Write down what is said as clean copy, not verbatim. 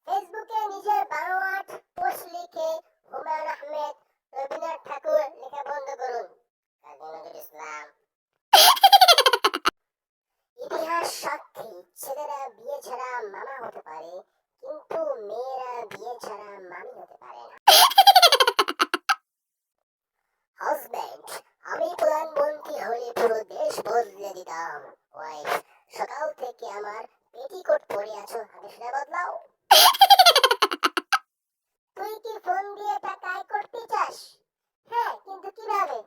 ফেসবুকে নিজের বানোয়াট পোস্ট লিখে হুমায়ুন আহমেদ, রবীন্দ্রনাথ ঠাকুর লেখা বন্ধ করুন। কাজী নজরুল ইসলাম। ইতিহাস সাক্ষী, ছেলেরা বিয়ে ছাড়া মামা হতে পারে, কিন্তু মেয়েরা বিয়ে ছাড়া মামি হতে পারে না। হাজব্যান্ড, আমি প্রধানমন্ত্রী হলে পুরো দেশ বদলে দিতাম। ওয়াইফ, সকাল থেকে আমার পেটিকোট পরে আছো, হাতে সেটা বদলাও। তুই কি ফোন দিয়ে টাকা আয় করতে চাস? হ্যাঁ, কিন্তু কিভাবে?